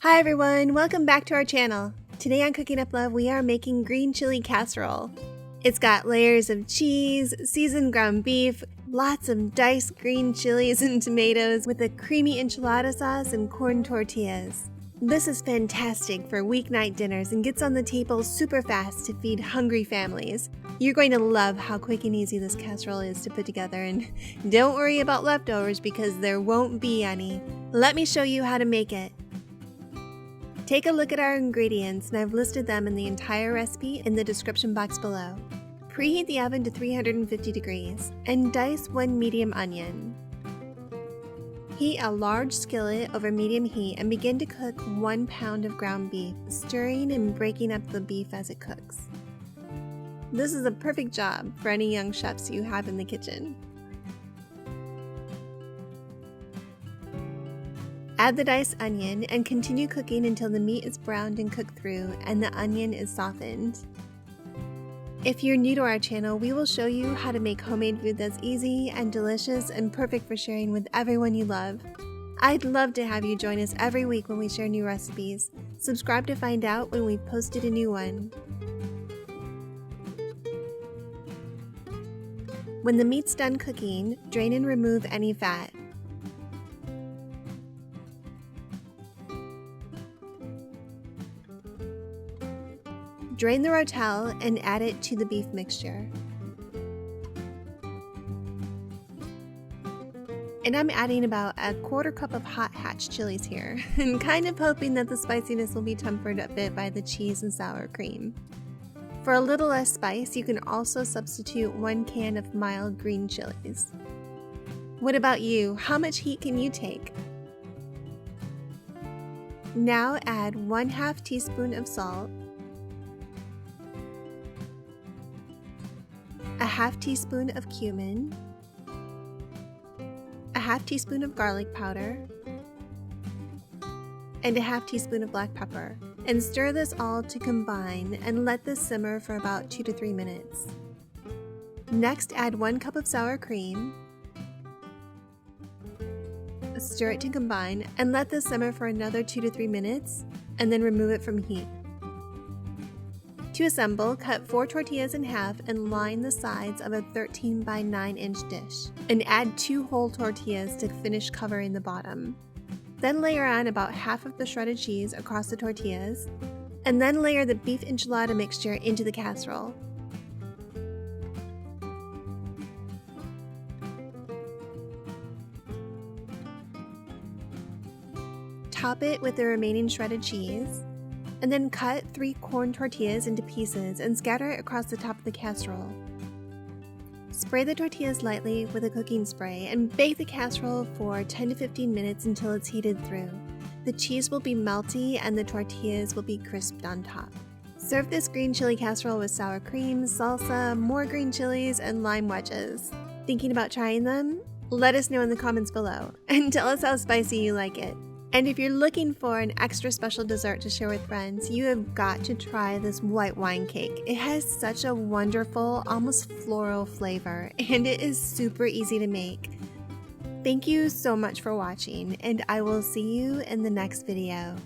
Hi everyone, welcome back to our channel. Today on Cooking Up Love, we are making green chili casserole. It's got layers of cheese, seasoned ground beef, lots of diced green chilies and tomatoes with a creamy enchilada sauce and corn tortillas. This is fantastic for weeknight dinners and gets on the table super fast to feed hungry families. You're going to love how quick and easy this casserole is to put together, and don't worry about leftovers because there won't be any. Let me show you how to make it. Take a look at our ingredients, and I've listed them in the entire recipe in the description box below. Preheat the oven to 350 degrees and dice one medium onion. Heat a large skillet over medium heat and begin to cook 1 pound of ground beef, stirring and breaking up the beef as it cooks. This is a perfect job for any young chefs you have in the kitchen. Add the diced onion and continue cooking until the meat is browned and cooked through and the onion is softened. If you're new to our channel, we will show you how to make homemade food that's easy and delicious and perfect for sharing with everyone you love. I'd love to have you join us every week when we share new recipes. Subscribe to find out when we've posted a new one. When the meat's done cooking, drain and remove any fat. Drain the Rotel and add it to the beef mixture. And I'm adding about a 1/4 cup of hot hatch chilies here, and kind of hoping that the spiciness will be tempered a bit by the cheese and sour cream. For a little less spice, you can also substitute 1 can of mild green chilies. What about you? How much heat can you take? Now add 1/2 teaspoon of salt, a 1/2 teaspoon of cumin, a 1/2 teaspoon of garlic powder, and a 1/2 teaspoon of black pepper, and stir this all to combine and let this simmer for about 2 to 3 minutes. Next, add 1 cup of sour cream, stir it to combine, and let this simmer for another 2 to 3 minutes, and then remove it from heat. To assemble, cut 4 tortillas in half and line the sides of a 13 by 9 inch dish, and add 2 whole tortillas to finish covering the bottom. Then layer on about half of the shredded cheese across the tortillas, and then layer the beef enchilada mixture into the casserole. Top it with the remaining shredded cheese, and then cut 3 corn tortillas into pieces and scatter it across the top of the casserole. Spray the tortillas lightly with a cooking spray and bake the casserole for 10 to 15 minutes until it's heated through. The cheese will be melty and the tortillas will be crisped on top. Serve this green chili casserole with sour cream, salsa, more green chilies, and lime wedges. Thinking about trying them? Let us know in the comments below and tell us how spicy you like it. And if you're looking for an extra special dessert to share with friends, you have got to try this white wine cake. It has such a wonderful, almost floral flavor, and it is super easy to make. Thank you so much for watching, and I will see you in the next video.